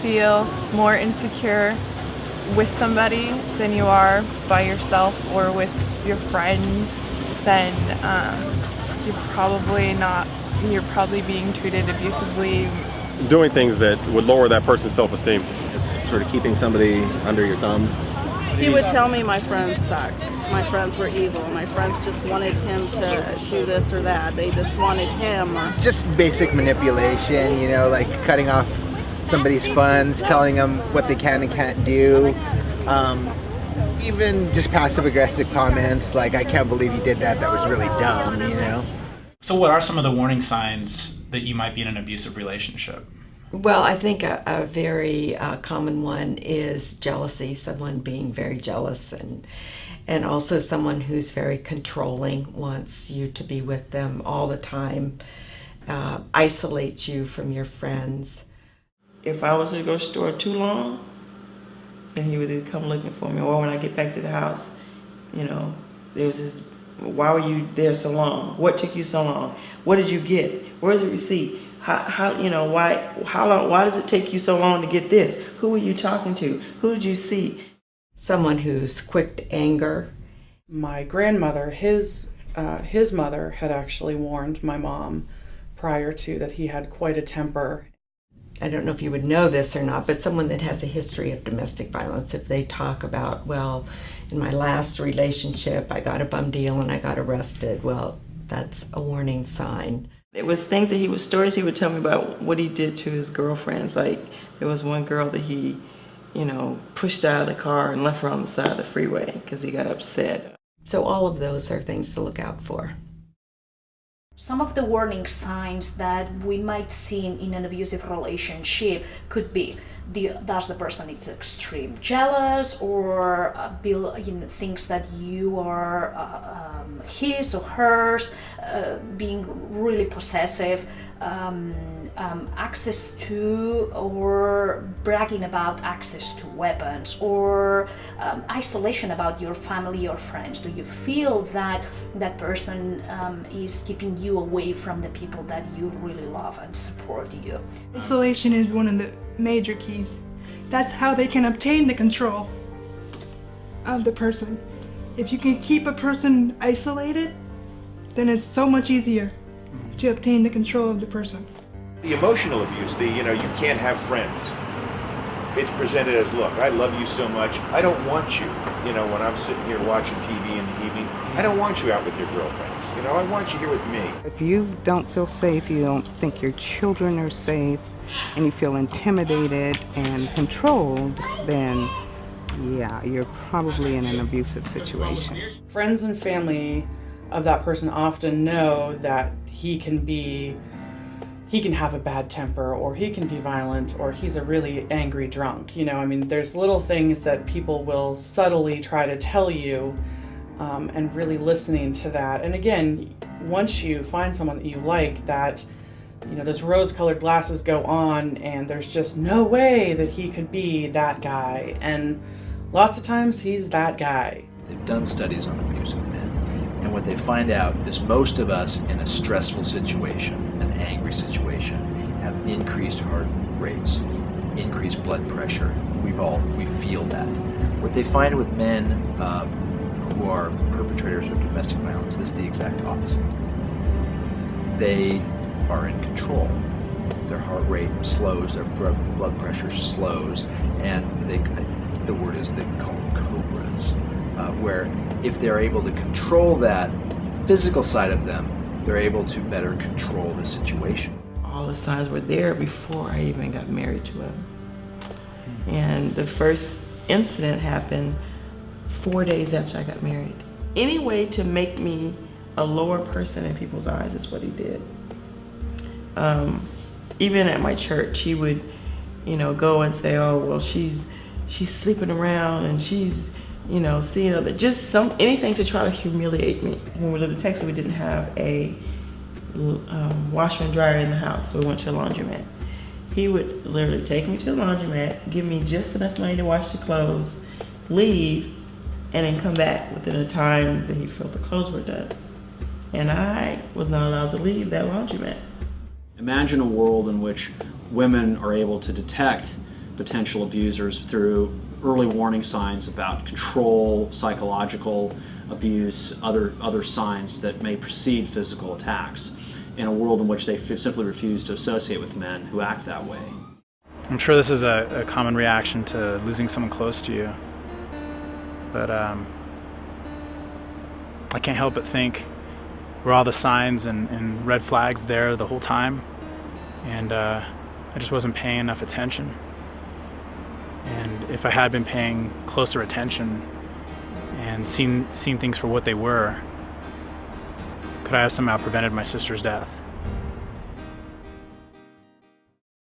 feel more insecure with somebody than you are by yourself or with your friends, then you're probably being treated abusively. Doing things that would lower that person's self-esteem. It's sort of keeping somebody under your thumb. He would tell me my friends sucked. My friends were evil. My friends just wanted him to do this or that. They just wanted him. Just basic manipulation, you know, like cutting off somebody's funds, telling them what they can and can't do. Even just passive-aggressive comments like, I can't believe you did that, that was really dumb, you know? So what are some of the warning signs that you might be in an abusive relationship? Well, I think a very common one is jealousy, someone being very jealous, and also someone who's very controlling, wants you to be with them all the time, isolates you from your friends. If I was to go to the store too long, then he would either come looking for me, or when I get back to the house, you know, there was this, why were you there so long? What took you so long? What did you get? Where's the receipt? How you know, why does it take you so long to get this? Who were you talking to? Who did you see? Someone who's quick to anger. My grandmother, his mother had actually warned my mom prior to that he had quite a temper. I don't know if you would know this or not, but someone that has a history of domestic violence, if they talk about, well, in my last relationship, I got a bum deal and I got arrested, well, that's a warning sign. There was things that stories he would tell me about what he did to his girlfriends. Like, there was one girl that he, you know, pushed out of the car and left her on the side of the freeway because he got upset. So all of those are things to look out for. Some of the warning signs that we might see in an abusive relationship could be does the person is extreme jealous, or thinks that you are his or hers, being really possessive, access to or bragging about access to weapons, or isolation about your family or friends. Do you feel that that person is keeping you away from the people that you really love and support you? Isolation is one of the major keys. That's how they can obtain the control of the person. If you can keep a person isolated, then it's so much easier to obtain the control of the person. The emotional abuse, you can't have friends. It's presented as, look, I love you so much, I don't want you, when I'm sitting here watching TV in the evening, I don't want you out with your girlfriends. I want you here with me. If you don't feel safe, you don't think your children are safe, and you feel intimidated and controlled, then yeah, you're probably in an abusive situation. Friends and family of that person often know that he can have a bad temper, or he can be violent, or he's a really angry drunk. There's little things that people will subtly try to tell you, and really listening to that. And again, once you find someone that you like, that those rose-colored glasses go on, and there's just no way that he could be that guy. And lots of times he's that guy. They've done studies on abusive men, and what they find out is most of us in a stressful situation, an angry situation, have increased heart rates, increased blood pressure. We feel that. What they find with men who are perpetrators of domestic violence is the exact opposite. They are in control. Their heart rate slows, their blood pressure slows, and the word is they call them cobras, where if they're able to control that physical side of them, they're able to better control the situation. All the signs were there before I even got married to him. And the first incident happened 4 days after I got married. Any way to make me a lower person in people's eyes is what he did. Even at my church, he would, go and say, oh, well, she's sleeping around, and she's, seeing other, just anything to try to humiliate me. When we lived in Texas, we didn't have a washer and dryer in the house, so we went to a laundromat. He would literally take me to the laundromat, give me just enough money to wash the clothes, leave, and then come back within a time that he felt the clothes were done. And I was not allowed to leave that laundromat. Imagine a world in which women are able to detect potential abusers through early warning signs about control, psychological abuse, other signs that may precede physical attacks, in a world in which they simply refuse to associate with men who act that way. I'm sure this is a common reaction to losing someone close to you, but I can't help but think, were all the signs and red flags there the whole time? And I just wasn't paying enough attention. And if I had been paying closer attention and seen things for what they were, could I have somehow prevented my sister's death?